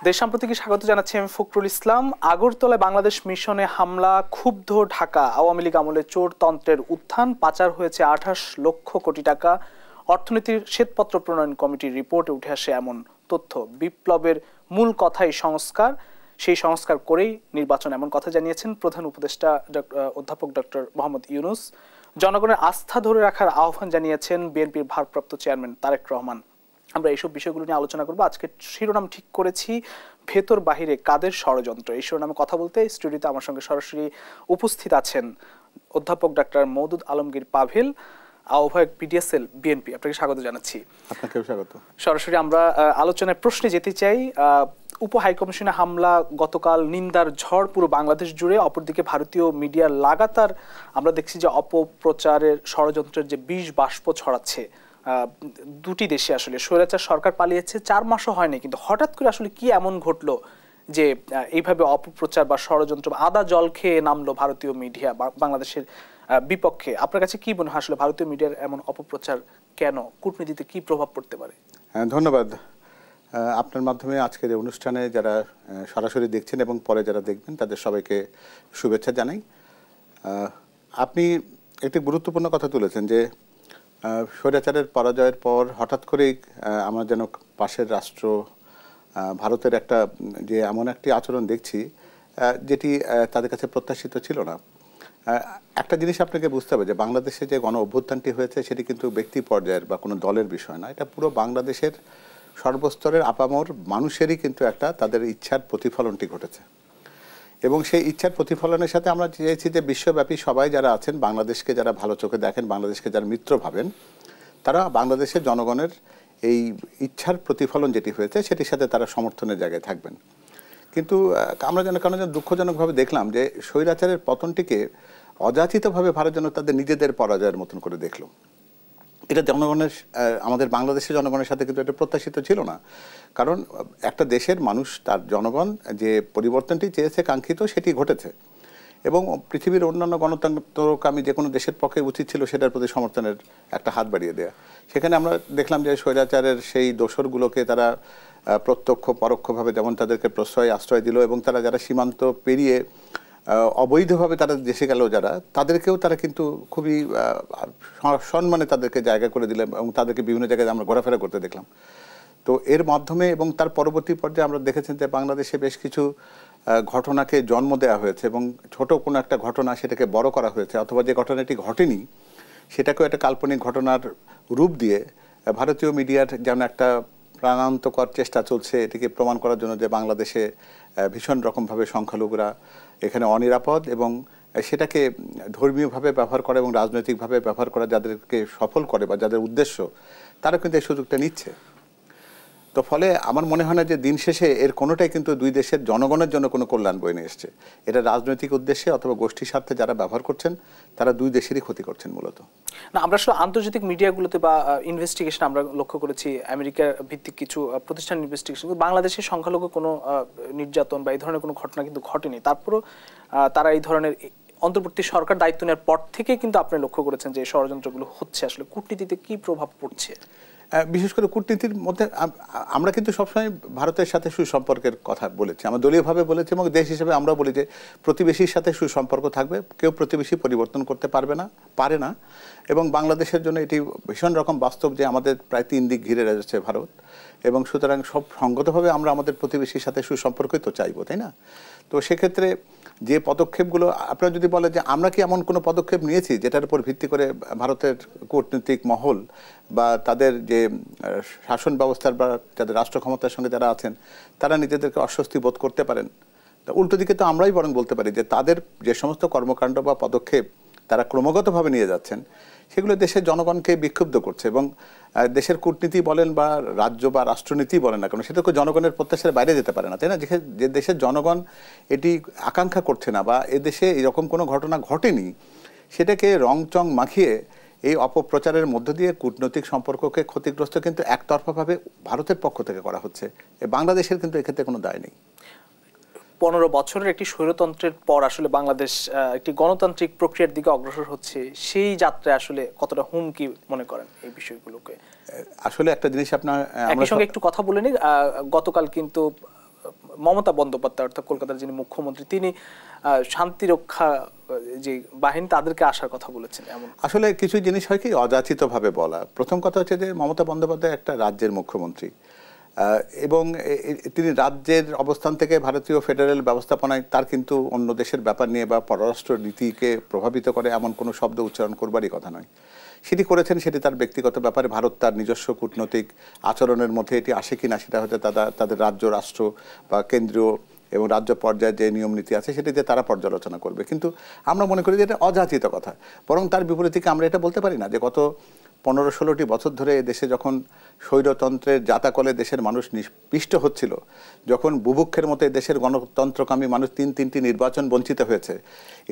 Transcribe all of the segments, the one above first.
দেশ সাম্প্রতিক স্বাগত জানাচ্ছি আমি ফখরুল ইসলাম। আগরতলায় বাংলাদেশ মিশনে হামলা, ক্ষুব্ধ ঢাকা। আওয়ামী লীগ আমলে চোরতন্ত্রের উত্থান, পাচার হয়েছে 28 লক্ষ কোটি টাকা। অর্থনীতির শ্বেতপত্র প্রণয়ন কমিটির রিপোর্টে উঠে আসে এমন তথ্য। বিপ্লবের মূল কথাই সংস্কার, সেই সংস্কার করেই নির্বাচন, এমন কথা জানিয়েছেন প্রধান উপদেষ্টা অধ্যাপক ডক্টর মোহাম্মদ ইউনূস। জনগণের আস্থা ধরে রাখার আহ্বান জানিয়েছেন বিএনপির ভারপ্রাপ্ত চেয়ারম্যান তারেক রহমান। আমরা এইসব বিষয়গুলো নিয়ে আলোচনা করবো। আজকে শিরোনাম ঠিক করেছি, ভেতর বাহিরে কাদের ষড়যন্ত্র। এই শিরোনামে কথা বলতে স্টুডিওতে আমার সঙ্গে সরাসরি উপস্থিত আছেন অধ্যাপক ডাক্তার মওদুদ আলমগীর পাভেল, আহ্বায়ক পিডিএসএল বিএনপি। আপনাকে স্বাগত জানাচ্ছি। আপনাকেও স্বাগত। সরাসরি আমরা আলোচনায় প্রশ্নে যেতে চাই। উপ হাইকমিশনে হামলা গতকাল, নিন্দার ঝড় পুরো বাংলাদেশ জুড়ে। অপরদিকে ভারতীয় মিডিয়ার লাগাতার আমরা দেখছি যে অপপ্রচারের, ষড়যন্ত্রের যে বিষ বাষ্প ছড়াচ্ছে দুটি দেশে। আসলে স্বৈরাচার সরকার পালিয়েছে, 4 মাসও হয়নি, কিন্তু হঠাৎ করে আসলে কি এমন ঘটলো যে এইভাবে অপপ্রচার বা ষড়যন্ত্র, আদা জল খেয়ে নামলো ভারতীয় মিডিয়া বাংলাদেশের বিপক্ষে? আপনার কাছে কি মনে হয় আসলে ভারতীয় মিডিয়ার এমন অপপ্রচার কেন, কূটনীতিতে কি প্রভাব পড়তে পারে? ধন্যবাদ। আপনার মাধ্যমে আজকের এই অনুষ্ঠানে যারা সরাসরি দেখছেন এবং পরে যারা দেখবেন তাদের সবাইকে শুভেচ্ছা জানাই। আপনি একটি গুরুত্বপূর্ণ কথা তুলেছেন যে স্বৈরাচারের পরাজয়ের পর হঠাৎ করেই আমরা যেন পাশের রাষ্ট্র ভারতের একটা যে এমন একটি আচরণ দেখছি যেটি তাদের কাছে প্রত্যাশিত ছিল না। একটা জিনিস আপনাকে বুঝতে হবে যে বাংলাদেশে যে গণ অভ্যুত্থানটি হয়েছে সেটি কিন্তু ব্যক্তি পর্যায়ের বা কোনো দলের বিষয় না। এটা পুরো বাংলাদেশের সর্বস্তরের আপামর মানুষেরই কিন্তু একটা তাদের ইচ্ছার প্রতিফলনটি ঘটেছে, এবং সেই ইচ্ছার প্রতিফলনের সাথে আমরা চেয়েছি যে বিশ্বব্যাপী সবাই যারা আছেন, বাংলাদেশকে যারা ভালো চোখে দেখেন, বাংলাদেশকে যারা মিত্র ভাবেন, তারা বাংলাদেশের জনগণের এই ইচ্ছার প্রতিফলন যেটি হয়েছে সেটির সাথে তারা সমর্থনের জায়গায় থাকবেন। কিন্তু আমরা যেন দুঃখজনকভাবে দেখলাম যে স্বৈরাচারের পতনটিকে অযাচিতভাবে ভারত যেন তাদের নিজেদের পরাজয়ের মতন করে দেখল। এটা জনগণের, আমাদের বাংলাদেশের জনগণের সাথে কিন্তু এটা প্রত্যাশিত ছিল না। কারণ একটা দেশের মানুষ, তার জনগণ যে পরিবর্তনটি চেয়েছে, কাঙ্ক্ষিত, সেটি ঘটেছে, এবং পৃথিবীর অন্যান্য গণতন্ত্রকামী যে কোনো দেশের পক্ষে উচিত ছিল সেটার প্রতি সমর্থনের একটা হাত বাড়িয়ে দেওয়া। সেখানে আমরা দেখলাম যে স্বৈরাচারের সেই দোসরগুলোকে তারা প্রত্যক্ষ পরোক্ষভাবে যেমন তাদেরকে প্রশ্রয় আশ্রয় দিল, এবং তারা যারা সীমান্ত পেরিয়ে অবৈধভাবে তারা দেশে গেল যারা, তাদেরকেও তারা কিন্তু খুবই সম্মানে তাদেরকে জায়গা করে দিলেন, এবং তাদেরকে বিভিন্ন জায়গায় আমরা ঘোরাফেরা করতে দেখলাম। তো এর মাধ্যমে এবং তার পরবর্তী পর্যায়ে আমরা দেখেছেন যে বাংলাদেশে বেশ কিছু ঘটনাকে জন্ম দেওয়া হয়েছে, এবং ছোট কোনো একটা ঘটনা সেটাকে বড় করা হয়েছে, অথবা যে ঘটনাটি ঘটেনি সেটাকেও একটা কাল্পনিক ঘটনার রূপ দিয়ে ভারতীয় মিডিয়ার যেন একটা প্রাণান্তকর চেষ্টা চলছে এটিকে প্রমাণ করার জন্য যে বাংলাদেশে ভীষণ রকমভাবে সংখ্যালঘুরা এখানে অনিরাপদ, এবং সেটাকে ধর্মীয়ভাবে ব্যবহার করে এবং রাজনৈতিকভাবে ব্যবহার করা যাদেরকে সফল করে বা যাদের উদ্দেশ্য, তারা কিন্তু এই সুযোগটা নিচ্ছে। তো ফলে আমার মনে হয় না যে দিন শেষে এর কোনোটাই কিন্তু দুই দেশের জনগণের জন্য কোনো কল্যাণ বয়ে নিয়ে এসছে। এটা রাজনৈতিক উদ্দেশ্যে অথবা গোষ্ঠীর স্বার্থে যারা ব্যবহার করছেন তারা দুই দেশেরই ক্ষতি করছেন মূলত। না, আমরা আসলে আন্তর্জাতিক মিডিয়াগুলোতে বা ইনভেস্টিগেশন আমরা লক্ষ্য করেছি, আমেরিকা ভিত্তিক কিছু প্রতিষ্ঠান ইনভেস্টিগেশন, বাংলাদেশের সংখ্যালঘু কোনো নির্যাতন বা এই ধরনের কোনো ঘটনা কিন্তু ঘটেনি। তারপরও তারা এই ধরনের অন্তর্বর্তী সরকার দায়িত্ব নেওয়ার পর থেকে কিন্তু আপনি লক্ষ্য করেছেন যে ষড়যন্ত্রগুলো হচ্ছে। আসলে কূটনীতিতে কি প্রভাব পড়ছে? বিশেষ করে কূটনীতির মধ্যে আমরা কিন্তু সবসময় ভারতের সাথে সুসম্পর্কের কথা বলেছি, আমরা দলীয়ভাবে বলেছি, এবং দেশ হিসেবে আমরা বলি যে প্রতিবেশীর সাথে সুসম্পর্ক থাকবে, কেউ প্রতিবেশী পরিবর্তন করতে পারে না। এবং বাংলাদেশের জন্য এটি ভীষণ রকম বাস্তব যে আমাদের প্রায় 3 দিক ঘিরে রয়েছে ভারত, এবং সুতরাং সব সঙ্গতভাবে আমরা আমাদের প্রতিবেশীর সাথে সুসম্পর্কই তো চাইবো, তাই না? তো সেক্ষেত্রে যে পদক্ষেপগুলো, আপনারা যদি বলে যে আমরা কি এমন কোনো পদক্ষেপ নিয়েছি যেটার উপর ভিত্তি করে ভারতের কূটনৈতিক মহল বা তাদের যে শাসন ব্যবস্থার বা যাদের রাষ্ট্র ক্ষমতার সঙ্গে যারা আছেন তারা নিজেদেরকে অস্বস্তি বোধ করতে পারেন? উল্টো দিকে তো আমরাই বরং বলতে পারি যে তাদের যে সমস্ত কর্মকাণ্ড বা পদক্ষেপ তারা ক্রমাগতভাবে নিয়ে যাচ্ছেন সেগুলো দেশের জনগণকে বিক্ষুব্ধ করছে, এবং দেশের কূটনীতি বলেন বা রাজ্য বা রাষ্ট্রনীতি বলেন না কেন, সেটা তো জনগণের প্রত্যাশার বাইরে যেতে পারে না, তাই না? যে দেশের জনগণ এটি আকাঙ্ক্ষা করছে না বা এদেশে এরকম কোনো ঘটনা ঘটেনি, সেটাকে রংচং মাখিয়ে এই অপপ্রচারের মধ্য দিয়ে কূটনৈতিক সম্পর্ককে ক্ষতিগ্রস্ত কিন্তু একতরফাভাবে ভারতের পক্ষ থেকে করা হচ্ছে। বাংলাদেশের কিন্তু এক্ষেত্রে কোনো দায় নেই। 15 বছরের একটি স্বৈরতন্ত্রের পর আসলে বাংলাদেশ একটি গণতান্ত্রিক প্রক্রিয়ার দিকে অগ্রসর হচ্ছে। সেই যাত্রায় আসলে কতটা হুমকি মনে করেন এই বিষয়গুলোকে? আসলে একটা জিনিস আপনার একই সঙ্গে একটু কথা বলে নিই, গতকাল কিন্তু মমতা বন্দ্যোপাধ্যায় অর্থাৎ কলকাতার যিনি মুখ্যমন্ত্রী, তিনি শান্তিরক্ষা যে বাহিনী তাদেরকে আসার কথা বলেছেন। এমন আসলে কিছু জিনিস হয় কি অযাচিতভাবে বলা। প্রথম কথা হচ্ছে যে মমতা বন্দ্যোপাধ্যায় একটা রাজ্যের মুখ্যমন্ত্রী এবং তিনি রাজ্যের অবস্থান থেকে ভারতীয় ফেডারেল ব্যবস্থাপনায় তার কিন্তু অন্য দেশের ব্যাপার নিয়ে বা পররাষ্ট্র নীতিকে প্রভাবিত করে এমন কোনো শব্দ উচ্চারণ করবারই কথা নয়। সেটি করেছেন, সেটি তার ব্যক্তিগত ব্যাপারে। ভারত তার নিজস্ব কূটনৈতিক আচরণের মধ্যে এটি আসে কিনা সেটা হয়তো তাদের রাজ্য রাষ্ট্র বা কেন্দ্রীয় এবং রাজ্য পর্যায়ে যে নিয়ম নীতি আছে সেটিতে তারা পর্যালোচনা করবে। কিন্তু আমরা মনে করি যে এটা অযাচিত কথা। বরং তার বিপরীতে আমরা এটা বলতে পারি না যে গত 15-16টি বছর ধরে দেশে যখন স্বৈরতন্ত্রের জাতাকলে দেশের মানুষ নিষ্পিষ্ট হচ্ছিল, যখন বুভুক্ষের মতো দেশের গণতন্ত্রকামী মানুষ 3টি নির্বাচন বঞ্চিত হয়েছে,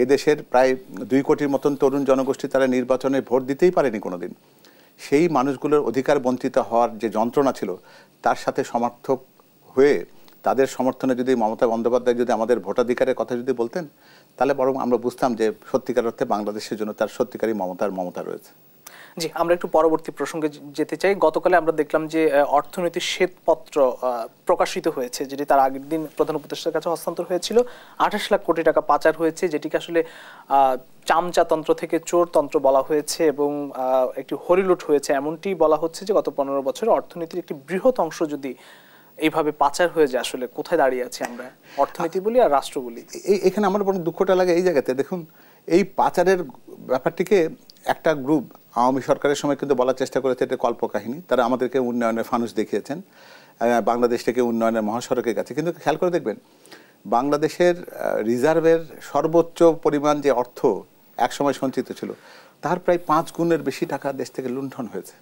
এদেশের প্রায় 2 কোটির মতন তরুণ জনগোষ্ঠী তারা নির্বাচনে ভোট দিতেই পারেনি কোনোদিন, সেই মানুষগুলোর অধিকার বঞ্চিত হওয়ার যে যন্ত্রণা ছিল তার সাথে সমর্থক হয়ে তাদের সমর্থনে যদি মমতা বন্দ্যোপাধ্যায় যদি আমাদের ভোটাধিকারের কথা যদি বলতেন, তাহলে বরং আমরা বুঝতাম যে সত্যিকার অর্থে বাংলাদেশের জন্য তার সত্যিকারই মমতা রয়েছে। জি, আমরা একটু পরবর্তী প্রসঙ্গে যেতে চাই। গতকালে আমরা দেখলাম যে অর্থনীতির শ্বেতপত্র প্রকাশিত হয়েছে, যেটি তার আগের দিন প্রধান উপদেষ্টার কাছে হস্তান্তর হয়েছিল। 28 লাখ কোটি টাকা পাচার হয়েছে, যেটিকে আসলে চামচাতন্ত্র থেকে চোরতন্ত্র বলা হয়েছে এবং একটি হরিলুট হয়েছে এমনটি বলা হচ্ছে যে গত 15 বছরে অর্থনীতির একটি বৃহৎ অংশ যদি এইভাবে পাচার হয়ে যায়, আসলে কোথায় দাঁড়িয়ে আছি আমরা, অর্থনীতি বলি আর রাষ্ট্র বলি। এখানে আমার বরং দুঃখটা লাগে এই জায়গাতে। দেখুন, এই পাচারের ব্যাপারটিকে একটা গ্রুপ আওয়ামী সরকারের সময় কিন্তু বলার চেষ্টা করেছে এটা কল্পকাহিনী। তারা আমাদেরকে উন্নয়নের ফানুস দেখিয়েছেন, বাংলাদেশটাকে উন্নয়নের মহাসড়কের কাছে। কিন্তু খেয়াল করে দেখবেন, বাংলাদেশের রিজার্ভের সর্বোচ্চ পরিমাণ যে অর্থ একসময় সঞ্চিত ছিল তার প্রায় 5 গুণের বেশি টাকা দেশ থেকে লুণ্ঠন হয়েছে,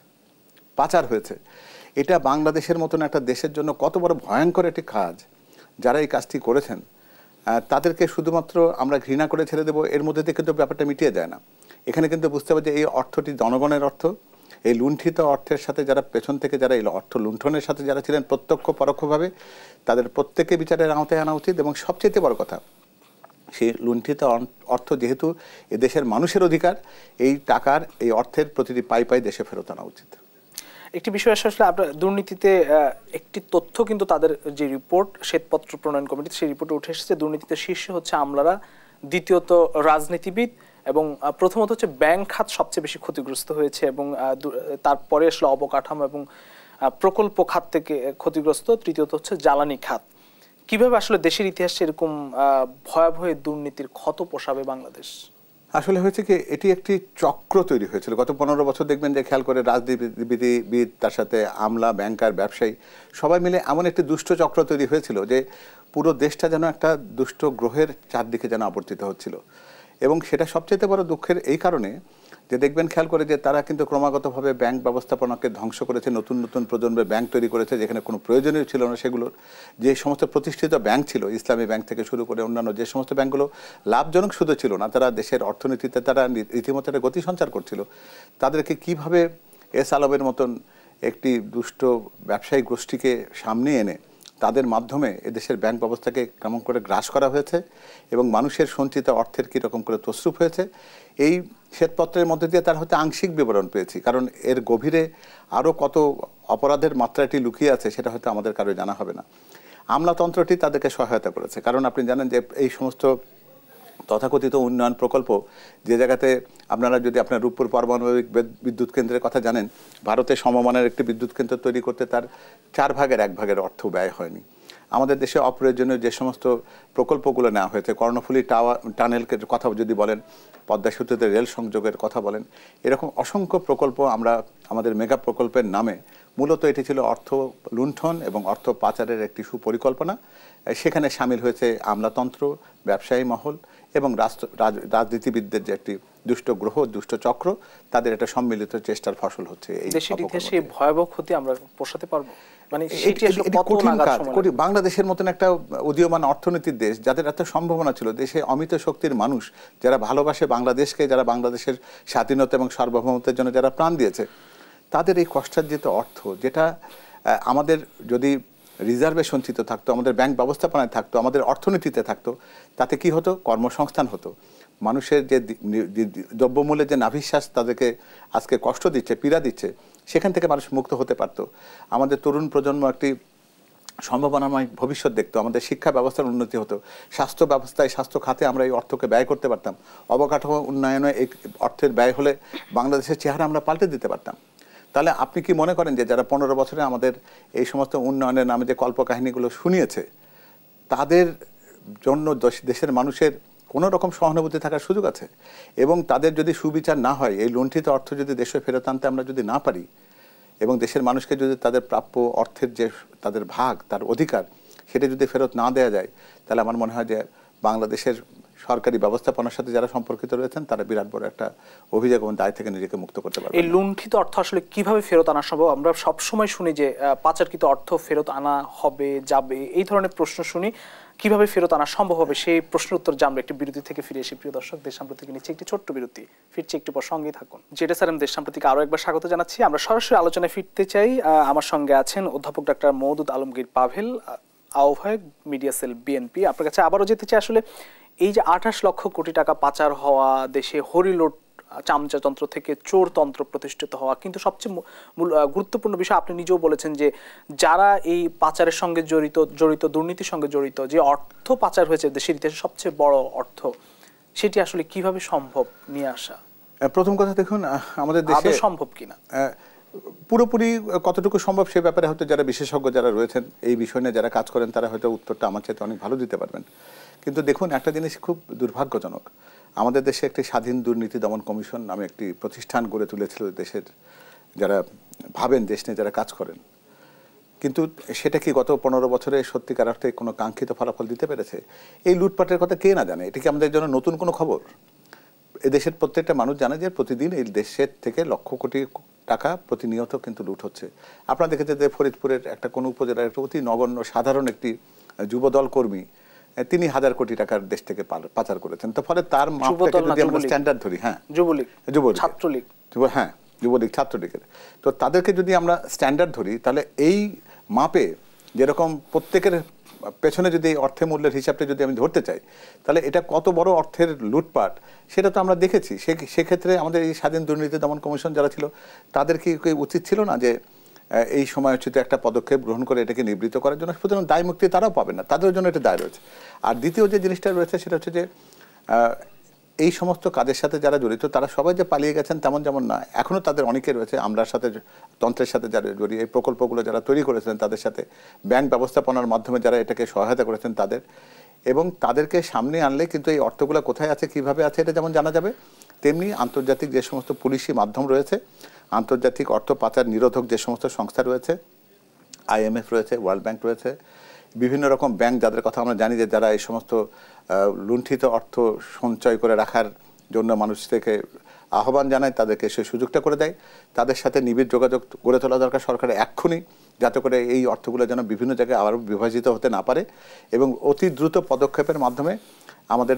পাচার হয়েছে। এটা বাংলাদেশের মতন একটা দেশের জন্য কত বড় ভয়ঙ্কর একটি কাজ। যারা এই কাজটি করেছেন তাদেরকে শুধুমাত্র আমরা ঘৃণা করে ছেড়ে দেবো, এর মধ্যে থেকে কিন্তু ব্যাপারটা মিটিয়ে যায় না। এখানে কিন্তু বুঝতে হবে যে এই অর্থটি জনগণের অর্থ। এই লুণ্ঠিত অর্থের সাথে যারা পেছন থেকে যারা এই অর্থ লুণ্ঠনের সাথে যারা ছিলেন প্রত্যক্ষ পরোক্ষভাবে, তাদের প্রত্যেকে বিচারের আওতায় আনা উচিত। এবং সবচেয়ে বড় কথা, সেই লুণ্ঠিত অর্থ যেহেতু এদেশের মানুষের অধিকার, এই টাকার এই অর্থের প্রতিটি পাই দেশে ফেরত আনা উচিত। একটি বিষয় আসলে আপনার দুর্নীতিতে একটি তথ্য কিন্তু তাদের যে রিপোর্ট শ্বেতপত্র প্রণয়ন কমিটি, সেই রিপোর্টে উঠে এসেছে দুর্নীতিতে শীর্ষে হচ্ছে আমলারা, দ্বিতীয়ত রাজনীতিবিদ এবং প্রথমত হচ্ছে ব্যাংক খাত সবচেয়ে বেশি ক্ষতিগ্রস্ত হয়েছে এবং তারপরে আসলে অবকাঠামো এবং প্রকল্প খাত থেকে ক্ষতিগ্রস্ত, তৃতীয়ত হচ্ছে জ্বালানি খাত। কিভাবে আসলে দেশের ইতিহাসে এরকম ভয়াবহ দুর্নীতির ক্ষত পোষাবে বাংলাদেশ? আসলে হয়েছে কি, এটি একটি চক্র তৈরি হয়েছিল গত 15 বছর। দেখবেন যে খেয়াল করে রাজনীতিবিদ, তার সাথে আমলা, ব্যাংকার, ব্যবসায়ী সবাই মিলে এমন একটি দুষ্ট চক্র তৈরি হয়েছিল যে পুরো দেশটা যেন একটা দুষ্ট গ্রহের চারদিকে যেন আবর্তিত হচ্ছিল। এবং সেটা সবচেয়ে বড় দুঃখের এই কারণে যে দেখবেন খেয়াল করে যে তারা কিন্তু ক্রমাগতভাবে ব্যাংক ব্যবস্থাপনাকে ধ্বংস করেছে, নতুন নতুন প্রজন্মের ব্যাংক তৈরি করেছে যেখানে কোনো প্রয়োজনীয় ছিল না। সেগুলোর যে সমস্ত প্রতিষ্ঠিত ব্যাংক ছিল, ইসলামী ব্যাংক থেকে শুরু করে অন্যান্য যে সমস্ত ব্যাংকগুলো লাভজনক শুধু ছিল না, তারা দেশের অর্থনীতিতে তারা রীতিমতো একটা গতি সঞ্চার করছিল, তাদেরকে কিভাবে এস আলমের মতন একটি দুষ্ট ব্যবসায়ী গোষ্ঠীকে সামনে এনে তাদের মাধ্যমে এদেশের ব্যাংক ব্যবস্থাকে কেমন করে গ্রাস করা হয়েছে এবং মানুষের সঞ্চিত অর্থের কীরকম করে তসরুপ হয়েছে, এই শ্বেতপত্রের মধ্যে দিয়ে তার হয়তো আংশিক বিবরণ পেয়েছি। কারণ এর গভীরে আরও কত অপরাধের মাত্রাটি লুকিয়ে আছে সেটা হয়তো আমাদের কারো জানা হবে না। আমলাতন্ত্রটি তাদেরকে সহায়তা করেছে। কারণ আপনি জানেন যে এই সমস্ত তথাকথিত উন্নয়ন প্রকল্প যে জায়গাতে আপনারা যদি আপনার রূপপুর পারমাণবিক বিদ্যুৎ কেন্দ্রের কথা জানেন, ভারতে সমমানের একটি বিদ্যুৎ কেন্দ্র তৈরি করতে তার 4 ভাগের 1 ভাগের অর্থ ব্যয় হয়নি। আমাদের দেশে অপ্রয়োজনীয় যে সমস্ত প্রকল্পগুলো নেওয়া হয়েছে, কর্ণফুলী টানেলের কথা যদি বলেন, পদ্মা সেতুতে রেল সংযোগের কথা বলেন, এরকম অসংখ্য প্রকল্প আমরা আমাদের মেগা প্রকল্পের নামে, মূলত এটি ছিল অর্থ লুণ্ঠন এবং অর্থ পাচারের একটি সুপরিকল্পনা। সেখানে সামিল হয়েছে আমলাতন্ত্র, ব্যবসায়ী মহল এবং রাজনীতিবিদদের যে একটি দুষ্ট গ্রহ, দুষ্ট চক্র, তাদের একটা সম্মিলিত চেষ্টার ফসল হচ্ছে। এই দেশের ইতিহাসে ভয়াবহ ক্ষতি আমরা পোষাতে পারবো? বাংলাদেশের মতন একটা উদীয়মান অর্থনীতির দেশ, যাদের এত সম্ভাবনা ছিল, দেশে অমিত শক্তির মানুষ যারা ভালোবাসে বাংলাদেশকে, যারা বাংলাদেশের স্বাধীনতা এবং সার্বভৌমত্বের জন্য যারা প্রাণ দিয়েছে, তাদের এই কষ্টার্জিত অর্থ যেটা আমাদের যদি রিজার্ভে সঞ্চিত থাকতো, আমাদের ব্যাংক ব্যবস্থাপনায় থাকতো, আমাদের অর্থনীতিতে থাকতো, তাতে কি হতো? কর্মসংস্থান হতো। মানুষের যে দ্রব্যমূল্যের যে নাভিশ্বাস তাদেরকে আজকে কষ্ট দিচ্ছে, পীড়া দিচ্ছে, সেখান থেকে মানুষ মুক্ত হতে পারত। আমাদের তরুণ প্রজন্ম একটি সম্ভাবনাময় ভবিষ্যৎ দেখতো, আমাদের শিক্ষা ব্যবস্থার উন্নতি হতো, স্বাস্থ্য ব্যবস্থায় স্বাস্থ্য খাতে আমরা এই অর্থকে ব্যয় করতে পারতাম, অবকাঠামো উন্নয়নে এই অর্থের ব্যয় হলে বাংলাদেশের চেহারা আমরা পাল্টে দিতে পারতাম। তাহলে আপনি কি মনে করেন যে যারা 15 বছরে আমাদের এই সমস্ত উন্নয়নের নামে যে কল্পকাহিনীগুলো শুনিয়েছে তাদের জন্য দেশের মানুষের কোনো রকম সহানুভূতি থাকার সুযোগ আছে? এবং তাদের যদি সুবিচার না হয়, এই লুণ্ঠিত অর্থ যদি দেশে ফেরত আনতে আমরা যদি না পারি এবং দেশের মানুষকে যদি তাদের প্রাপ্য অর্থের যে তাদের ভাগ, তার অধিকার, সেটা যদি ফেরত না দেওয়া যায়, তাহলে আমার মনে হয় যে বাংলাদেশের সরকারি ব্যবস্থাপনার সাথে যারা সম্পর্কিত রয়েছেন তারা বিরাট বড় একটা অভিযোগ এবং দায় থেকে নিজেকে মুক্ত করতে পারবে। এই লুণ্ঠিত অর্থ আসলে কিভাবে ফেরত আনা সম্ভব? আমরা সবসময় শুনি যে পাচারকৃত অর্থ ফেরত আনা হবে, যাবে, এই ধরনের প্রশ্ন শুনি। কিভাবে ফেরত আনা সম্ভব হবে সেই প্রশ্নের উত্তর জানবো একটি বিরতি থেকে ফিরে এসে। প্রিয় দর্শক, দেশ সাম্প্রতিক নিচ্ছে একটি ছোট্ট বিরতি, ফিরছি একটু পর, সঙ্গেই থাকুন। জেডএসআরএম দেশ সাম্প্রতিকে আরো একবার স্বাগত জানাচ্ছি। আমরা সরাসরি আলোচনায় ফিরতে চাই। আমার সঙ্গে আছেন অধ্যাপক ডাক্তার মওদুদ আলমগীর পাভেল, আহ্বায়ক মিডিয়া সেল বিএনপি। আপনার কাছে আবারও যেতে চাই, আসলে এই যে 28 লক্ষ কোটি টাকা পাচার হওয়া, দেশে হরিলুট, চামচাতন্ত্র থেকে চোরতন্ত্র প্রতিষ্ঠিত হওয়া, কিন্তু সবচেয়ে গুরুত্বপূর্ণ বিষয় আপনি নিজেও বলেছেন যে যারা এই পাচারের সঙ্গে জড়িত দুর্নীতির সঙ্গে জড়িত, যে অর্থ পাচার হয়েছে দেশের ইতিহাসে সবচেয়ে বড় অর্থ, সেটি আসলে কিভাবে সম্ভব নিয়ে আসা? প্রথম কথা দেখুন, আমাদের দেশে সম্ভব কিনা, পুরোপুরি কতটুকু সম্ভব সে ব্যাপারে হয়তো যারা বিশেষজ্ঞ যারা রয়েছেন এই বিষয় নিয়ে যারা কাজ করেন তারা হয়তো উত্তরটা আমার চাইতে অনেক ভালো দিতে পারবেন। কিন্তু দেখুন, একটা জিনিস খুব দুর্ভাগ্যজনক, আমাদের দেশে একটি স্বাধীন দুর্নীতি দমন কমিশন নামে একটি প্রতিষ্ঠান গড়ে তুলেছিল দেশের যারা ভাবেন, দেশ নিয়ে যারা কাজ করেন, কিন্তু সেটা কি গত 15 বছরে সত্যিকার অর্থে কোনো কাঙ্ক্ষিত ফলাফল দিতে পেরেছে? এই লুটপাটের কথা কে না জানে? এটা কি আমাদের জন্য নতুন কোনো খবর? এদেশের প্রত্যেকটা মানুষ জানে যে প্রতিদিন এই দেশের থেকে লক্ষ কোটি টাকা প্রতিনিয়ত কিন্তু লুট হচ্ছে। আপনারা দেখেছেন যে ফরিদপুরের একটা কোন উপজেলার একটা অতি নগণ্য সাধারণ একটি যুবদল কর্মী, তিনি 1000 কোটি টাকার দেশ থেকে পাচার করেছেন। তো ফলে তার মাপটাকে যদি আমরা স্ট্যান্ডার্ড ধরি, হ্যাঁ, যুবলীগ, ছাত্রলীগ, হ্যাঁ, যুবলীগ, ছাত্রলীগের, তো তাদেরকে যদি আমরা স্ট্যান্ডার্ড ধরি, তাহলে এই মাপে যেরকম প্রত্যেকের পেছনে যদি এই অর্থের মূল্যের হিসাবটা যদি আমি ধরতে চাই, তাহলে এটা কত বড় অর্থের লুটপাট সেটা তো আমরা দেখেছি। সেক্ষেত্রে আমাদের এই স্বাধীন দুর্নীতি দমন কমিশন যারা ছিল তাদের কি উচিত ছিল না যে এই সময়োচিত একটা পদক্ষেপ গ্রহণ করে এটাকে নিবৃত্ত করার জন্য? সুতরাং দায় মুক্তি তারাও পাবে না, তাদের জন্য এটা দায় রয়েছে। আর দ্বিতীয় যে জিনিসটা রয়েছে সেটা হচ্ছে যে এই সমস্ত কাজের সাথে যারা জড়িত তারা সবাই যে পালিয়ে গেছেন তেমন যেমন না, এখনও তাদের অনেকে রয়েছে আমলার সাথে, তন্ত্রের সাথে যারা জড়িয়ে এই প্রকল্পগুলো যারা তৈরি করেছেন তাদের সাথে, ব্যাংক ব্যবস্থাপনার মাধ্যমে যারা এটাকে সহায়তা করেছেন তাদের, এবং তাদেরকে সামনে আনলে কিন্তু এই অর্থগুলো কোথায় আছে, কিভাবে আছে, এটা যেমন জানা যাবে, তেমনি আন্তর্জাতিক যে সমস্ত পুলিশি মাধ্যম রয়েছে, আন্তর্জাতিক অর্থ পাচার নিরোধক যে সমস্ত সংস্থা রয়েছে, IMF রয়েছে, ওয়ার্ল্ড ব্যাংক রয়েছে, বিভিন্ন রকম ব্যাংক যাদের কথা আমরা জানি যে যারা এই সমস্ত লুণ্ঠিত অর্থ সঞ্চয় করে রাখার জন্য মানুষ থেকে আহ্বান জানায়, তাদেরকে সে সুযোগটা করে দেয়, তাদের সাথে নিবিড় যোগাযোগ গড়ে তোলা দরকার সরকারের এক্ষুনি, যাতে করে এই অর্থগুলো যেন বিভিন্ন জায়গায় আবারও বিভাজিত হতে না পারে, এবং অতি দ্রুত পদক্ষেপের মাধ্যমে আমাদের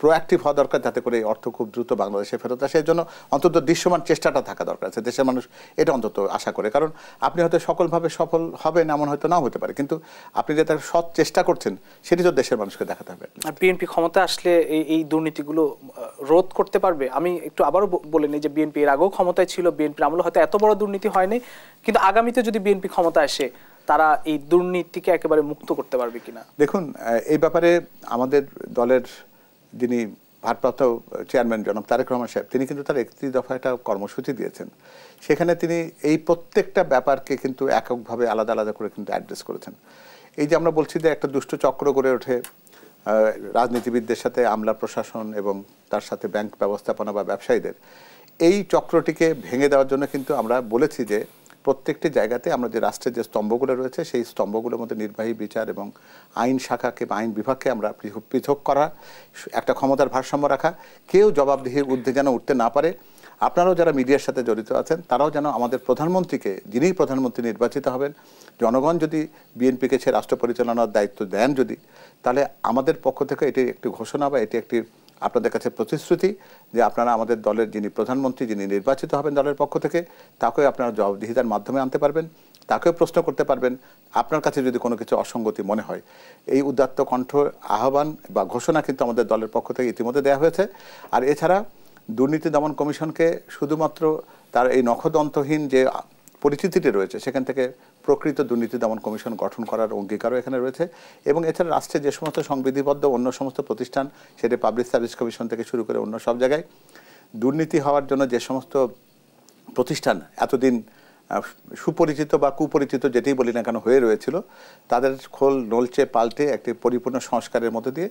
প্রোঅ্যাক্টিভ হওয়া দরকার, যাতে করে এই অর্থ খুব দ্রুত বাংলাদেশে ফেরত আসে। এর জন্য অন্তত দৃশ্যমান চেষ্টাটা থাকা দরকার আছে, দেশের মানুষ এটা অন্তত আশা করে। কারণ আপনি হয়তো সকলভাবে সফল হবেন এমন হয়তো নাও হতে পারে, কিন্তু আপনি যে তার সৎ চেষ্টা করছেন সেটি তো দেশের মানুষকে দেখাতে হবে। আর বিএনপি ক্ষমতা আসলে এই দুর্নীতিগুলো রোধ করতে পারবে? আমি একটু আবারও বলে নিই যে বিএনপি এর আগেও ক্ষমতায় ছিল, বিএনপির আমলে হয়তো এত বড় দুর্নীতি হয়নি, কিন্তু আগামীতে যদি বিএনপি ক্ষমতা আসে তারা এই দুর্নীতিকে একেবারে মুক্ত করতে পারবে কিনা? দেখুন, এই ব্যাপারে আমাদের দলের যিনি ভারপ্রাপ্ত চেয়ারম্যান জনাব তারেক রহমান সাহেব, তিনি কিন্তু তার 31 দফা একটা কর্মসূচি দিয়েছেন। সেখানে তিনি এই প্রত্যেকটা ব্যাপারকে কিন্তু এককভাবে আলাদা আলাদা করে কিন্তু অ্যাড্রেস করেছেন। এই যে আমরা বলছি যে একটা দুষ্ট চক্র গড়ে ওঠে রাজনীতিবিদদের সাথে আমলা প্রশাসন এবং তার সাথে ব্যাংক ব্যবস্থাপনা বা ব্যবসায়ীদের, এই চক্রটিকে ভেঙে দেওয়ার জন্য কিন্তু আমরা বলেছি যে প্রত্যেকটি জায়গাতে আমরা যে রাষ্ট্রের যে স্তম্ভগুলো রয়েছে সেই স্তম্ভগুলোর মধ্যে নির্বাহী, বিচার এবং আইন শাখাকে বা আইন বিভাগকে আমরা পৃথক করা, একটা ক্ষমতার ভারসাম্য রাখা, কেউ জবাবদিহির ঊর্ধ্বে যেন উঠতে না পারে। আপনারাও যারা মিডিয়ার সাথে জড়িত আছেন তারাও যেন আমাদের প্রধানমন্ত্রীকে, যিনি প্রধানমন্ত্রী নির্বাচিত হবেন, জনগণ যদি বিএনপিকে সে রাষ্ট্র পরিচালনার দায়িত্ব দেন যদি, তাহলে আমাদের পক্ষ থেকে এটি একটি ঘোষণা বা এটি একটি আপনাদের কাছে প্রতিশ্রুতি যে আপনারা আমাদের দলের যিনি প্রধানমন্ত্রী, যিনি নির্বাচিত হবেন দলের পক্ষ থেকে, তাকেও আপনারা জবাবদিহিতার মাধ্যমে আনতে পারবেন, তাকেও প্রশ্ন করতে পারবেন আপনার কাছে যদি কোনো কিছু অসঙ্গতি মনে হয়। এই উদাত্ত কণ্ঠ আহ্বান বা ঘোষণা কিন্তু আমাদের দলের পক্ষ থেকে ইতিমধ্যে দেওয়া হয়েছে। আর এছাড়া দুর্নীতি দমন কমিশনকে শুধুমাত্র তার এই নখদন্তহীন যে পরিচিতিটি রয়েছে সেখান থেকে প্রকৃত দুর্নীতি দমন কমিশন গঠন করার অঙ্গীকারও এখানে রয়েছে। এবং এছাড়া রাষ্ট্রে যে সমস্ত সংবিধিবদ্ধ অন্য সমস্ত প্রতিষ্ঠান, সেটা পাবলিক সার্ভিস কমিশন থেকে শুরু করে অন্য সব জায়গায় দুর্নীতি হওয়ার জন্য যে সমস্ত প্রতিষ্ঠান এতদিন সুপরিচিত বা কুপরিচিত যেটাই বলি না কেন হয়ে রয়েছিল, তাদের খোল নলচে পাল্টে একটি পরিপূর্ণ সংস্কারের মধ্যে দিয়ে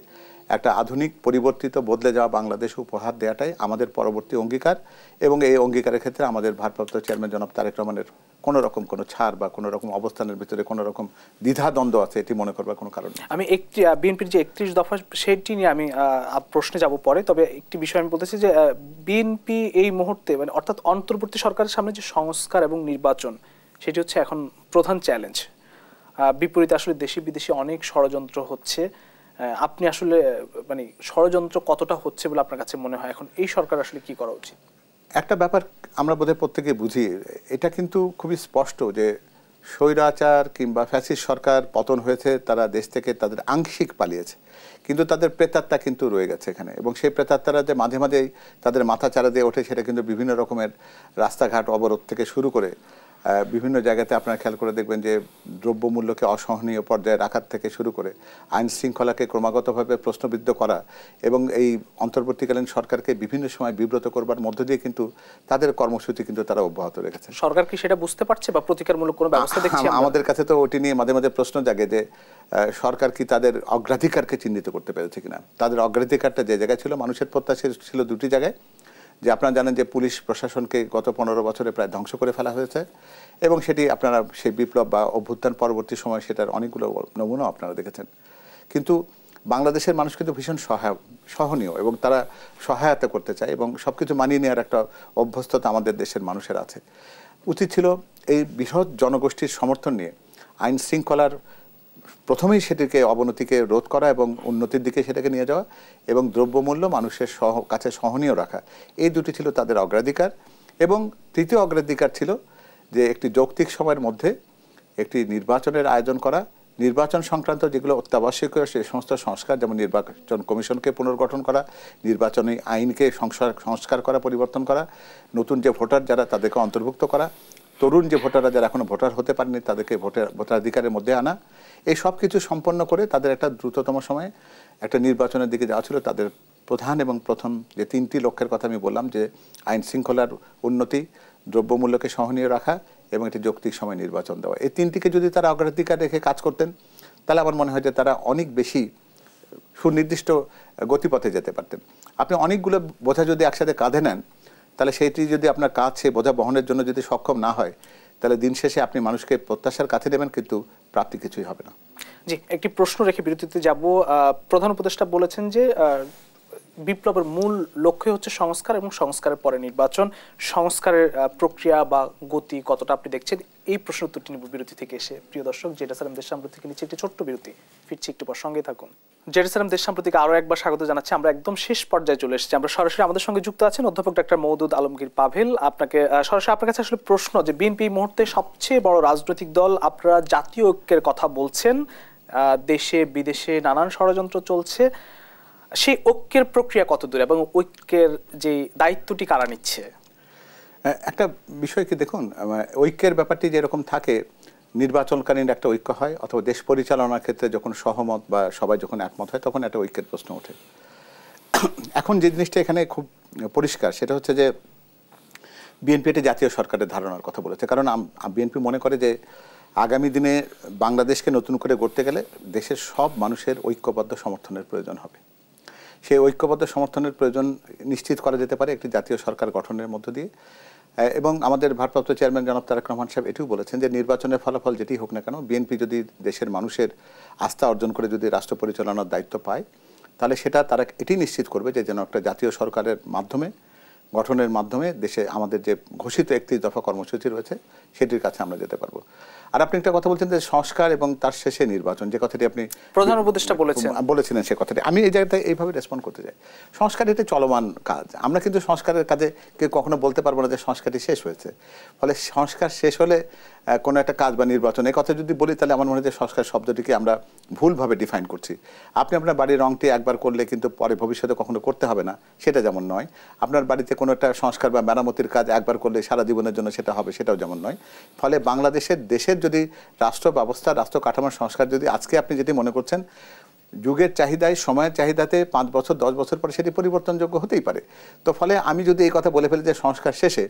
একটা আধুনিক পরিবর্তিত বদলে যাওয়া বাংলাদেশ উপহার দেওয়াটাই আমাদের পরবর্তী অঙ্গীকার। এবং এই অঙ্গীকারের ক্ষেত্রে আমাদের ভারপ্রাপ্ত চেয়ারম্যান জনাব তারেক রহমানের কোনো রকম কোনো ছাড় বা কোনো রকম অবস্থানের ভিতরে কোনো রকম দ্বিধাদ্বন্দ্ব আছে এটি মনে করবার কোনো কারণ নেই। আমি একটি বিএনপির যে 31 দফা সেটি নিয়ে আমি প্রশ্নে যাব পরে, তবে একটি বিষয় আমি বলতেছি যে বিএনপি এই মুহূর্তে মানে অর্থাৎ অন্তর্বর্তী সরকারের সামনে যে সংস্কার এবং নির্বাচন, সেটি হচ্ছে এখন প্রধান চ্যালেঞ্জ। বিপরীতে আসলে দেশি বিদেশি অনেক ষড়যন্ত্র হচ্ছে। আপনি আসলে মানে ষড়যন্ত্র কতটা হচ্ছে বলে আপনার কাছে মনে হয়? এখন এই সরকার আসলে কি করা উচিত? একটা ব্যাপার আমরা বোধহয় প্রত্যেকে বুঝি, এটা কিন্তু খুবই স্পষ্ট যে স্বৈরাচার কিংবা ফ্যাসিস্ট সরকার পতন হয়েছে, তারা দেশ থেকে তাদের আংশিক পালিয়েছে, কিন্তু তাদের প্রেতাত্মা কিন্তু রয়ে গেছে এখানে। এবং সেই প্রেতাত্মারা যে মাঝে মাঝেই তাদের মাথা চারা দিয়ে ওঠে, সেটা কিন্তু বিভিন্ন রকমের রাস্তাঘাট অবরোধ থেকে শুরু করে বিভিন্ন জায়গাতে আপনারা খেয়াল করে দেখবেন যে দ্রব্যমূল্যকে অসহনীয় পর্যায়ে রাখার থেকে শুরু করে আইন শৃঙ্খলাকে ক্রমাগতভাবে প্রশ্নবিদ্ধ করা এবং এই অন্তর্বর্তীকালীন সরকারকে বিভিন্ন সময় বিব্রত করবার মধ্য দিয়ে কিন্তু তাদের কর্মসূচি কিন্তু তারা অব্যাহত রেখেছে। সরকার কি সেটা বুঝতে পারছে বা প্রতিকারমূলক কোনো ব্যবস্থা দেখছে? আমাদের কাছে তো ওটি নিয়ে মাঝে মাঝে প্রশ্ন জাগে যে সরকার কি তাদের অগ্রাধিকারকে চিহ্নিত করতে পেরেছে কিনা। তাদের অগ্রাধিকারটা যে জায়গায় ছিল, মানুষের প্রত্যাশা ছিল দুটি জায়গায়, যে আপনারা জানেন যে পুলিশ প্রশাসনকে গত 15 বছরে প্রায় ধ্বংস করে ফেলা হয়েছে এবং সেটি আপনারা সেই বিপ্লব বা অভ্যুত্থান পরবর্তী সময় সেটার অনেকগুলো নমুনা আপনারা দেখেছেন। কিন্তু বাংলাদেশের মানুষ কিন্তু ভীষণ সহনীয় এবং তারা সহায়তা করতে চায় এবং সব কিছু মানিয়ে নেওয়ার একটা অভ্যস্ততা আমাদের দেশের মানুষের আছে। উচিত ছিল এই বৃহৎ জনগোষ্ঠীর সমর্থন নিয়ে আইন শৃঙ্খলার প্রথমেই সেটিকে অবনতিকে রোধ করা এবং উন্নতির দিকে সেটাকে নিয়ে যাওয়া এবং দ্রব্যমূল্য মানুষের কাছে সহনীয় রাখা, এই দুটি ছিল তাদের অগ্রাধিকার। এবং তৃতীয় অগ্রাধিকার ছিল যে একটি যৌক্তিক সময়ের মধ্যে একটি নির্বাচনের আয়োজন করা, নির্বাচন সংক্রান্ত যেগুলো অত্যাবশ্যকীয় সেই সমস্ত সংস্কার, যেমন নির্বাচন কমিশনকে পুনর্গঠন করা, নির্বাচনী আইনকে সংস্কার করা, পরিবর্তন করা, নতুন যে ভোটার যারা তাদেরকে অন্তর্ভুক্ত করা, তরুণ যে ভোটাররা যারা এখনো ভোটার হতে পারেনি তাদেরকে ভোটাধিকারের মধ্যে আনা, এই সব কিছু সম্পন্ন করে তাদের একটা দ্রুততম সময়ে একটা নির্বাচনের দিকে যাওয়া ছিল। তাদের প্রধান এবং প্রথম যে 3টি লক্ষ্যের কথা আমি বললাম, যে আইন শৃঙ্খলার উন্নতি, দ্রব্যমূল্যকে সহনীয় রাখা এবং একটি যৌক্তিক সময় নির্বাচন দেওয়া, এই 3টিকে যদি তারা অগ্রাধিকার রেখে কাজ করতেন তাহলে আমার মনে হয় যে তারা অনেক বেশি সুনির্দিষ্ট গতিপথে যেতে পারতেন। আপনি অনেকগুলো বোঝা যদি একসাথে কাঁধে নেন, তাহলে সেইটি যদি আপনার কাজ সেই বোঝা বহনের জন্য যদি সক্ষম না হয়, তাহলে দিন শেষে আপনি মানুষকে প্রত্যাশার কাছে নেবেন কিন্তু প্রাপ্তি কিছুই হবে না। জি, একটি প্রশ্ন রেখে বিরতিতে যাব। প্রধান উপদেষ্টা বলেছেন যে বিপ্লবের মূল লক্ষ্য হচ্ছে সংস্কার এবং সংস্কারের পরে নির্বাচন। সংস্কারের প্রক্রিয়া বা গতি কতটা আপনি দেখছেন, এই প্রশ্ন উত্তরটি নিব বিরতি থেকে এসে। প্রিয় দর্শক, জেরুজালেম দেশ সাম্প্রতিক থেকে নিচ্ছে একটি ছোট্ট বিরতি, ফিরছি একটু পর, সঙ্গে থাকুন। জেরুজালেম দেশ সাম্প্রতিক আরও একবার স্বাগত জানাচ্ছি। আমরা একদম শেষ পর্যায়ে চলে এসেছি। আমরা সরাসরি আমাদের সঙ্গে যুক্ত আছেন অধ্যাপক ডক্টর মওদুদ আলমগীর পাভেল। আপনাকে সরাসরি আপনার কাছে আসলে প্রশ্ন, যে বিএনপি এই মুহূর্তে সবচেয়ে বড় রাজনৈতিক দল, আপনারা জাতীয় ঐক্যের কথা বলছেন, দেশে বিদেশে নানান ষড়যন্ত্র চলছে, সেই ঐক্যের প্রক্রিয়া কত দূর এবং ঐক্যের যে দায়িত্বটি কারা নিচ্ছে? একটা বিষয় কি দেখুন, ঐক্যের ব্যাপারটি যেরকম থাকে, নির্বাচনকালীন একটা ঐক্য হয় অথবা দেশ পরিচালনার ক্ষেত্রে যখন সহমত বা সবাই যখন একমত হয় তখন একটা ঐক্যের প্রশ্ন ওঠে। এখন যে জিনিসটা এখানে খুব পরিষ্কার সেটা হচ্ছে যে বিএনপি একটি জাতীয় সরকারের ধারণার কথা বলেছে, কারণ বিএনপি মনে করে যে আগামী দিনে বাংলাদেশকে নতুন করে গড়তে গেলে দেশের সব মানুষের ঐক্যবদ্ধ সমর্থনের প্রয়োজন হবে। সেই ঐক্যবদ্ধ সমর্থনের প্রয়োজন নিশ্চিত করা যেতে পারে একটি জাতীয় সরকার গঠনের মধ্য দিয়ে। এবং আমাদের ভারপ্রাপ্ত চেয়ারম্যান জনাব তারেক রহমান সাহেব এটিও বলেছেন যে নির্বাচনের ফলাফল যেটি হোক না কেন, বিএনপি যদি দেশের মানুষের আস্থা অর্জন করে যদি রাষ্ট্র পরিচালনার দায়িত্ব পায়, তাহলে সেটা তারা এটি নিশ্চিত করবে যে যেন একটা জাতীয় সরকারের মাধ্যমে গঠনের মাধ্যমে দেশে আমাদের যে ঘোষিত 31 দফা কর্মসূচি রয়েছে সেটির কাছে আমরা যেতে পারবো। আর আপনি একটা কথা বলছেন যে সংস্কার এবং তার শেষে নির্বাচন, যে কথাটি আপনি প্রধান উপদেষ্টা বলেছিলেন, সে কথাটি আমি এই জায়গায় এইভাবে রেসপন্ড করতে চাই। সংস্কার এটা চলমান কাজ, আমরা কিন্তু সংস্কারের কাজে কেউ কখনো বলতে পারবো না যে সংস্কারটি শেষ হয়েছে। ফলে সংস্কার শেষ হলে কোনো একটা কাজ বা নির্বাচন, এই কথা যদি বলি তাহলে আমার মনে হয় যে সংস্কার শব্দটিকে আমরা ভুলভাবে ডিফাইন করছি। আপনি আপনার বাড়ির রংটি একবার করলে কিন্তু পরে ভবিষ্যতে কখনো করতে হবে না, সেটা যেমন নয়। আপনার বাড়িতে কোনো একটা সংস্কার বা মেরামতির কাজ একবার করলে সারা জীবনের জন্য সেটা হবে, সেটাও যেমন নয়। ফলে দেশের যদি রাষ্ট্র ব্যবস্থা, রাষ্ট্র কাঠামোর সংস্কার যদি আজকে আপনি যেটি মনে করছেন যুগের চাহিদায়, সময়ের চাহিদাতে 5 বছর 10 বছর পরে সেটি পরিবর্তনযোগ্য হতেই পারে। তো ফলে আমি যদি এই কথা বলে ফেলি যে সংস্কার শেষে,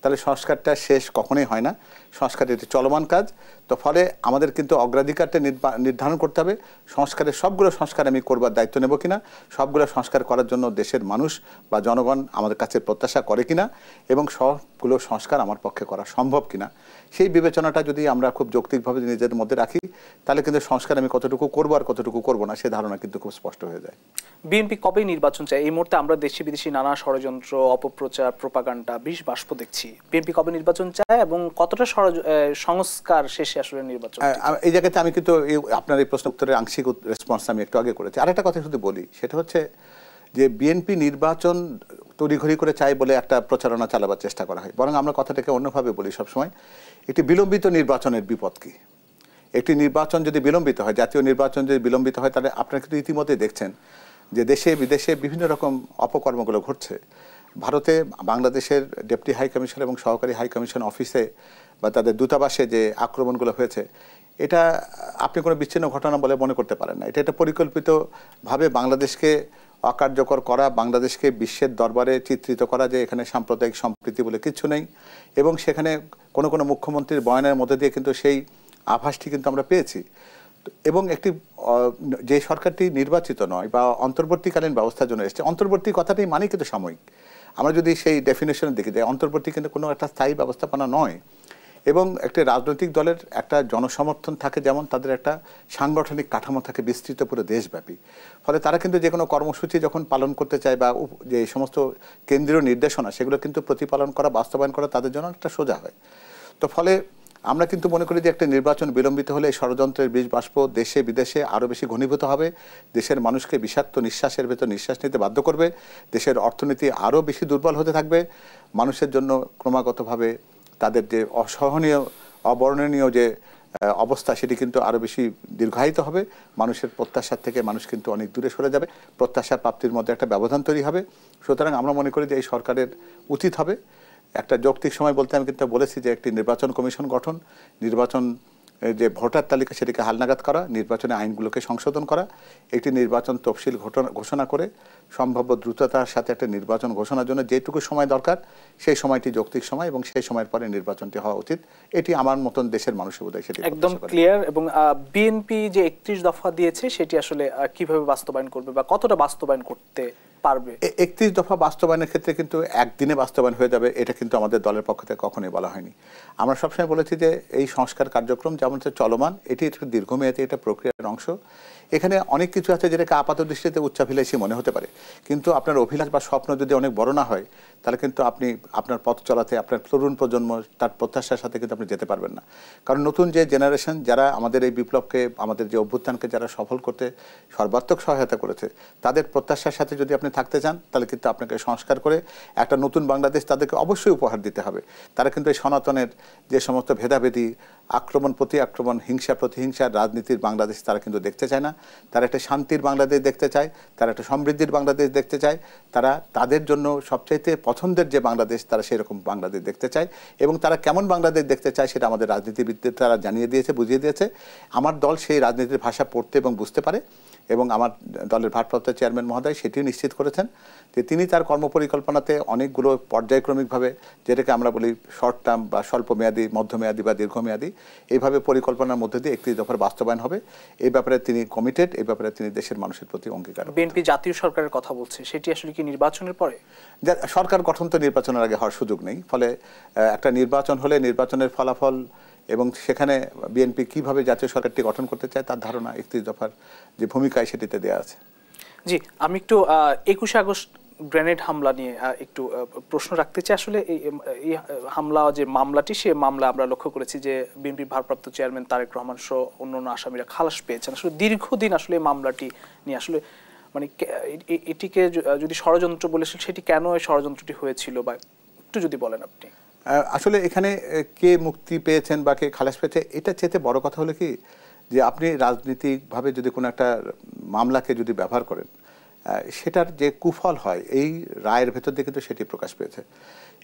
তাহলে সংস্কারটা শেষ কখনোই হয় না, সংস্কার একটি চলমান কাজ। তো ফলে আমাদের কিন্তু অগ্রাধিকারটা নির্ধারণ করতে হবে সংস্কারের, সবগুলো সংস্কার আমি করবার দায়িত্ব নেব কিনা, সবগুলো সংস্কার করার জন্য দেশের মানুষ বা জনগণ আমাদের কাছে প্রত্যাশা করে কিনা, এবং সবগুলো সংস্কার আমার পক্ষে করা সম্ভব কিনা, সেই বিবেচনাটা যদি আমরা খুব যৌক্তিকভাবে নিজেদের মধ্যে রাখি, তাহলে কিন্তু সংস্কার আমি কতটুকু করবো আর কতটুকু করবো না সে ধারণা কিন্তু খুব স্পষ্ট হয়ে যায়। বিএনপি কবে নির্বাচন চায়? এই মুহূর্তে আমরা দেশি বিদেশি নানা ষড়যন্ত্র, অপপ্রচার, প্রোপাগান্ডা, বিষ বাষ্প দেখছি। বিএনপি কবে নির্বাচন চায় এবং কতটা সংস্কার শেষে আসলে নির্বাচন? এই জায়গাতে আমি কিন্তু আপনার এই প্রশ্ন উত্তরের আংশিক রেসপন্স আমি একটু আগে করেছি। আরেকটা কথা শুধু বলি, সেটা হচ্ছে যে বিএনপি নির্বাচন তড়িঘড়ি করে চাই বলে একটা প্রচারণা চালাবার চেষ্টা করা হয়, বরং আমরা কথাটাকে অন্যভাবে বলি সবসময়। একটি বিলম্বিত নির্বাচনের বিপদ কি? একটি নির্বাচন যদি বিলম্বিত হয়, জাতীয় নির্বাচন যদি বিলম্বিত হয়, তাহলে আপনারা কিন্তু ইতিমধ্যে দেখছেন যে দেশে বিদেশে বিভিন্ন রকম অপকর্মগুলো ঘটছে। ভারতে বাংলাদেশের ডেপুটি হাই কমিশন এবং সহকারী হাই কমিশন অফিসে বা তাদের দূতাবাসে যে আক্রমণগুলো হয়েছে, এটা আপনি কোনো বিচ্ছিন্ন ঘটনা বলে মনে করতে পারেন না। এটা পরিকল্পিতভাবে বাংলাদেশকে অকার্যকর করা, বাংলাদেশকে বিশ্বের দরবারে চিত্রিত করা যে এখানে সাম্প্রদায়িক সম্প্রীতি বলে কিছু নেই, এবং সেখানে কোনো কোনো মুখ্যমন্ত্রীর বয়ানের মধ্যে দিয়ে কিন্তু সেই আভাসটি কিন্তু আমরা পেয়েছি। এবং একটি যে সরকারটি নির্বাচিত নয় বা অন্তর্বর্তীকালীন ব্যবস্থার জন্য এসেছে, অন্তর্বর্তী কথাটাই মানে কিন্তু সাময়িক। আমরা যদি সেই ডেফিনেশনের দিকে যাই, অন্তর্বর্তী কিন্তু কোনো একটা স্থায়ী ব্যবস্থাপনা নয়। এবং একটি রাজনৈতিক দলের একটা জনসমর্থন থাকে, যেমন তাদের একটা সাংগঠনিক কাঠামো থাকে বিস্তৃত পুরো দেশব্যাপী। ফলে তারা কিন্তু যে কোনো কর্মসূচি যখন পালন করতে চায় বা যে সমস্ত কেন্দ্রীয় নির্দেশনা, সেগুলো কিন্তু প্রতিপালন করা, বাস্তবায়ন করা তাদের জন্য একটা সোজা হয়। তো ফলে আমরা কিন্তু মনে করি যে একটা নির্বাচন বিলম্বিত হলে ষড়যন্ত্রের বীজ বাষ্প দেশে বিদেশে আরও বেশি ঘনীভূত হবে, দেশের মানুষকে বিষাক্ত নিঃশ্বাসের ভেতর নিঃশ্বাস নিতে বাধ্য করবে, দেশের অর্থনীতি আরও বেশি দুর্বল হতে থাকবে, মানুষের জন্য ক্রমাগতভাবে তাদের যে অসহনীয় অবর্ণনীয় যে অবস্থা সেটি কিন্তু আরও বেশি দীর্ঘায়িত হবে, মানুষের প্রত্যাশার থেকে মানুষ কিন্তু অনেক দূরে সরে যাবে, প্রত্যাশা প্রাপ্তির মধ্যে একটা ব্যবধান তৈরি হবে। সুতরাং আমরা মনে করি যে এই সরকারের উচিত হবে একটা যৌক্তিক সময় বলতে আমি কিন্তু বলেছি যে একটি নির্বাচন কমিশন গঠন, নির্বাচন যে ভোটার তালিকা সেটিকে হালনাগাদ করা, নির্বাচনে আইনগুলোকে সংশোধন করা, একটি নির্বাচন তফসিল ঘোষণা করে সম্ভাব্য দ্রুততার সাথে একটা নির্বাচন ঘোষণার জন্য যেটুকু সময় দরকার সেই সময়টি যৌক্তিক সময়, এবং সেই সময়ের পরে নির্বাচনটি হওয়া উচিত। এটি আমার মতন দেশের মানুষের বোধহয় সেটি একদম ক্লিয়ার। এবং বিএনপি যে 31 দফা দিয়েছে সেটি আসলে কিভাবে বাস্তবায়ন করবে বা কতটা বাস্তবায়ন করতে পারবে? 31 দফা বাস্তবায়নের ক্ষেত্রে কিন্তু একদিনে বাস্তবায়ন হয়ে যাবে এটা কিন্তু আমাদের দলের পক্ষ থেকে কখনোই বলা হয়নি। আমরা সবসময় বলেছি যে এই সংস্কার কার্যক্রম যেমন চলমান, এটি একটা দীর্ঘমেয়াদী একটা প্রক্রিয়ার অংশ। এখানে অনেক কিছু আছে যেটাকে আপাত দৃষ্টিতে উচ্চাভিলাষী মনে হতে পারে, কিন্তু আপনার অভিলাষ বা স্বপ্ন যদি অনেক বড় না হয়, তাহলে কিন্তু আপনি আপনার পথ চলাতে আপনার তরুণ প্রজন্ম তার প্রত্যাশার সাথে কিন্তু আপনি যেতে পারবেন না। কারণ নতুন যে জেনারেশন যারা আমাদের এই বিপ্লবকে, আমাদের যে অভ্যুত্থানকে যারা সফল করতে সর্বাত্মক সহায়তা করেছে, তাদের প্রত্যাশার সাথে যদি আপনি থাকতে চান, তাহলে কিন্তু আপনাকে সংস্কার করে একটা নতুন বাংলাদেশ তাদেরকে অবশ্যই উপহার দিতে হবে। তারা কিন্তু এই সনাতনের যে সমস্ত ভেদাভেদি, আক্রমণ প্রতি আক্রমণ, হিংসা প্রতিহিংসার রাজনীতির বাংলাদেশ তারা কিন্তু দেখতে চায় না। তারা একটা শান্তির বাংলাদেশ দেখতে চায়, তারা একটা সমৃদ্ধির বাংলাদেশ দেখতে চায়, তারা তাদের জন্য সবচাইতে পছন্দের যে বাংলাদেশ তারা সেরকম বাংলাদেশ দেখতে চায়। এবং তারা কেমন বাংলাদেশ দেখতে চায় সেটা আমাদের রাজনীতিবিদদের তারা জানিয়ে দিয়েছে, বুঝিয়ে দিয়েছে। আমার দল সেই রাজনীতির ভাষা পড়তে এবং বুঝতে পারে, এবং আমার দলের ভারপ্রাপ্ত চেয়ারম্যান মহোদয় সেটিও নিশ্চিত করেছেন যে তিনি তার কর্মপরিকল্পনাতে অনেকগুলো পর্যায়ক্রমিকভাবে, যেটাকে আমরা বলি শর্ট টার্ম বা স্বল্পমেয়াদী, মধ্যমেয়াদী বা দীর্ঘমেয়াদী, এইভাবে পরিকল্পনার মধ্যে দিয়ে 31 দফার বাস্তবায়ন হবে। এই ব্যাপারে তিনি কমিটেড, এই ব্যাপারে তিনি দেশের মানুষের প্রতি অঙ্গীকার। বিএনপি জাতীয় সরকারের কথা বলছে, সেটি আসলে কি নির্বাচনের পরে? সরকার গঠন তো নির্বাচনের আগে হওয়ার সুযোগ নেই। ফলে একটা নির্বাচন হলে নির্বাচনের ফলাফল এবং সেখানে বিএনপি কিভাবে জাতীয় সরকারটি গঠন করতে চায় তার ধারণা 31 দফার যে ভূমিকায় সেটিতে দেওয়া আছে। জি, আমি একটু 21শে আগস্ট গ্রেনেড হামলা নিয়ে একটু প্রশ্ন রাখতে চাই। আসলে এই হামলা যে মামলাটি, সে মামলা আমরা লক্ষ্য করেছি যে বিএনপির ভারপ্রাপ্ত চেয়ারম্যান তারেক রহমান সহ অন্যান্য আসামিরা খালাস পেয়েছেন। আসলে দীর্ঘদিন আসলে এই মামলাটি নিয়ে আসলে মানে এটিকে যদি ষড়যন্ত্র বলে, সেটি কেন এই ষড়যন্ত্রটি হয়েছিল বা একটু যদি বলেন আপনি। আসলে এখানে কে মুক্তি পেয়েছেন বা কে খালাস পেয়েছে এটা চেয়ে বড় কথা হলো কি যে আপনি রাজনীতিকভাবে যদি কোনো একটা মামলাকে যদি ব্যবহার করেন সেটার যে কুফল হয় এই রায়ের ভেতর দিয়ে কিন্তু সেটি প্রকাশ পেয়েছে।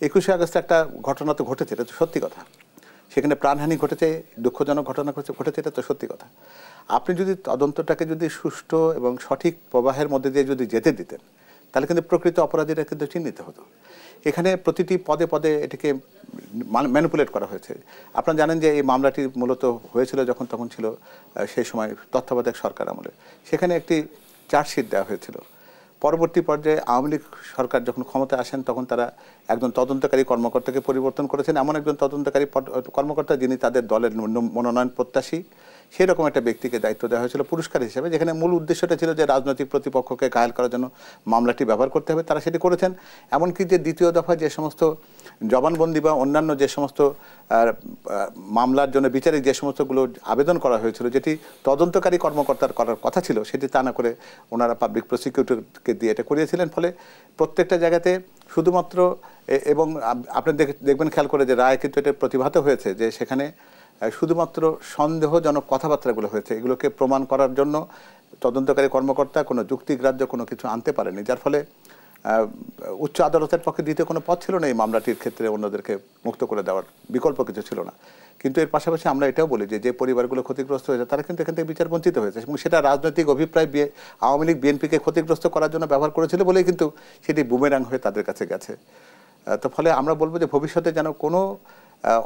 21শে আগস্টে একটা ঘটনা তো ঘটেছে, এটা তো সত্যি কথা, সেখানে প্রাণহানি ঘটেছে, দুঃখজনক ঘটনা ঘটেছে, এটা তো সত্যি কথা। আপনি যদি তদন্তটাকে যদি সুষ্ঠু এবং সঠিক প্রবাহের মধ্যে দিয়ে যদি যেতে দিতেন তাহলে কিন্তু প্রকৃত অপরাধীরা কিন্তু চিহ্নিত হতো। এখানে প্রতিটি পদে পদে এটিকে ম্যানিপুলেট করা হয়েছে। আপনারা জানেন যে এই মামলাটি মূলত হয়েছিল যখন তখন ছিল সেই সময় তত্ত্বাবধায়ক সরকার আমলে, সেখানে একটি চার্জশিট দেওয়া হয়েছিল। পরবর্তী পর্যায়ে আওয়ামী লীগ সরকার যখন ক্ষমতায় আসেন তখন তারা একজন তদন্তকারী কর্মকর্তাকে পরিবর্তন করেছেন, এমন একজন তদন্তকারী কর্মকর্তা যিনি তাদের দলের মনোনয়ন প্রত্যাশী, সেই রকম একটা ব্যক্তিকে দায়িত্ব দেওয়া হয়েছিল পুরস্কার হিসেবে, যেখানে মূল উদ্দেশ্যটা ছিল যে রাজনৈতিক প্রতিপক্ষকে ঘায়েল করার জন্য মামলাটি ব্যবহার করতে হবে। তারা সেটি করেছেন। এমনকি যে দ্বিতীয় দফায় যে সমস্ত জবানবন্দি বা অন্যান্য যে সমস্ত মামলার জন্য বিচারিক যে সমস্তগুলো আবেদন করা হয়েছিল, যেটি তদন্তকারী কর্মকর্তার করার কথা ছিল, সেটি তা না করে ওনারা পাবলিক প্রসিকিউটরকে দিয়ে এটা করিয়েছিলেন। ফলে প্রত্যেকটা জায়গাতে শুধুমাত্র এবং আপনি দেখবেন খেয়াল করে যে রায় কিন্তু এটা প্রতিভাত হয়েছে যে সেখানে শুধুমাত্র সন্দেহজনক কথাবার্তাগুলো হয়েছে, এগুলোকে প্রমাণ করার জন্য তদন্তকারী কর্মকর্তা কোনো যুক্তিগ্রাহ্য কোনো কিছু আনতে পারেনি, যার ফলে উচ্চ আদালতের পক্ষে দ্বিতীয় কোনো পথ ছিল না এই মামলাটির ক্ষেত্রে অন্যদেরকে মুক্ত করে দেওয়ার, বিকল্প কিছু ছিল না। কিন্তু এর পাশাপাশি আমরা এটাও বলি যে পরিবারগুলো ক্ষতিগ্রস্ত হয়েছে তারা কিন্তু এখান থেকে বিচার বঞ্চিত হয়েছে এবং সেটা রাজনৈতিক অভিপ্রায় আওয়ামী লীগ বিএনপিকে ক্ষতিগ্রস্ত করার জন্য ব্যবহার করেছিল বলেই কিন্তু সেটি বুমেরাং হয়ে তাদের কাছে গেছে। তো ফলে আমরা বলবো যে ভবিষ্যতে যেন কোনো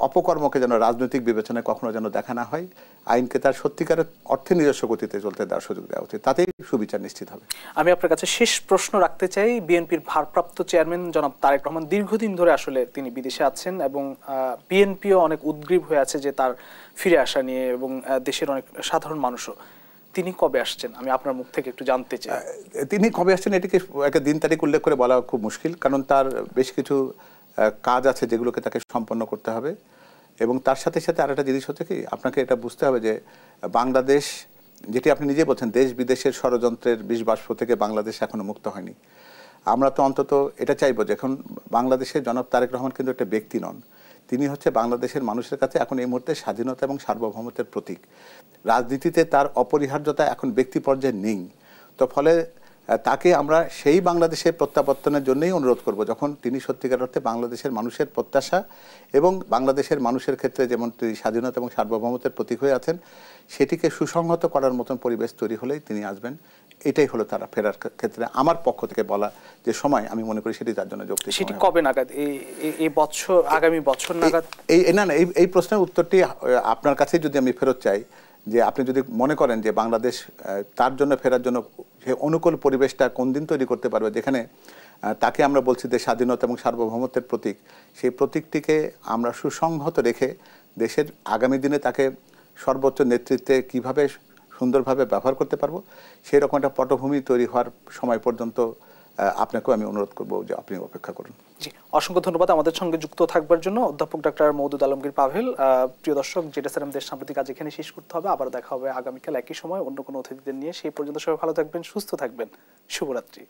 অপকর্মকে যেন রাজনৈতিক বিবেচনায় কখনো যেন দেখা না হয়, আইনকে তার সত্যিকারের অর্থে নিজস্ব গতিতে চলতে দেওয়ার সুযোগ দেওয়া উচিত, তাতেই সুবিচার নিশ্চিত হবে। আমি আপনার কাছে শেষ প্রশ্ন রাখতে চাই। বিএনপির ভারপ্রাপ্ত চেয়ারম্যান জনাব তারেক রহমান দীর্ঘদিন ধরে আসলে তিনি বিদেশে আছেন এবং বিএনপিও অনেক উদ্গ্রীব হয়ে আছে যে তার ফিরে আসা নিয়ে এবং দেশের অনেক সাধারণ মানুষও। তিনি কবে আসছেন আমি আপনার মুখ থেকে একটু জানতে চাই। তিনি কবে আসছেন এটিকে একটা দিন তারিখ উল্লেখ করে বলা খুব মুশকিল, কারণ তার বেশ কিছু কাজ আছে যেগুলোকে তাকে সম্পন্ন করতে হবে। এবং তার সাথে সাথে আর একটা জিনিস হচ্ছে কি, আপনাকে এটা বুঝতে হবে যে বাংলাদেশ, যেটি আপনি নিজে বলছেন, দেশ বিদেশের ষড়যন্ত্রের বিষবাষ্প থেকে বাংলাদেশ এখনো মুক্ত হয়নি। আমরা তো অন্তত এটা চাইবো যে এখন বাংলাদেশের জনাব তারেক রহমান কিন্তু একটা ব্যক্তি নন, তিনি হচ্ছে বাংলাদেশের মানুষের কাছে এখন এই মুহূর্তে স্বাধীনতা এবং সার্বভৌমত্বের প্রতীক। রাজনীতিতে তার অপরিহার্যতা এখন ব্যক্তি পর্যায়ে নেই। তো ফলে তাকে আমরা সেই বাংলাদেশের প্রত্যাবর্তনের জন্যই অনুরোধ করব যখন তিনি সত্যিকার অর্থে বাংলাদেশের মানুষের প্রত্যাশা এবং বাংলাদেশের মানুষের ক্ষেত্রে যেমন তিনি স্বাধীনতা এবং সার্বভৌমত্বের প্রতীক হয়ে আছেন, সেটিকে সুসংহত করার মতন পরিবেশ তৈরি হলেই তিনি আসবেন। এটাই হলো তারা ফেরার ক্ষেত্রে আমার পক্ষ থেকে বলা যে সময়, আমি মনে করি সেটি তার জন্য যৌক্তিক। সেটি কবে নাগাদ? এই বছর, আগামী বছর নাগাদ? এই প্রশ্নের উত্তরটি আপনার কাছে যদি আমি ফেরত চাই, যে আপনি যদি মনে করেন যে বাংলাদেশ তার জন্য ফেরার জন্য সে অনুকূল পরিবেশটা কোন দিন তৈরি করতে পারবে, যেখানে তাকে আমরা বলছি যে স্বাধীনতা এবং সার্বভৌমত্বের প্রতীক, সেই প্রতীকটিকে আমরা সুসংহত রেখে দেশের আগামী দিনে তাকে সর্বোচ্চ নেতৃত্বে কিভাবে সুন্দরভাবে ব্যবহার করতে পারবো, সেই রকম একটা পটভূমি তৈরি হওয়ার সময় পর্যন্ত আপনাকেও আমি অনুরোধ করবো যে আপনি অপেক্ষা করুন। জি, অসংখ্য ধন্যবাদ আমাদের সঙ্গে যুক্ত থাকবার জন্য অধ্যাপক ডক্টর মওদুদ আলমগীর পাভেল। প্রিয় দর্শক, যেটা স্যার দেশ সাম্প্রতিক কাজ এখানে শেষ করতে হবে, আবার দেখা হবে আগামীকাল একই সময় অন্য কোনো অতিথিদের নিয়ে। সেই পর্যন্ত সবাই ভালো থাকবেন, সুস্থ থাকবেন, শুভরাত্রি।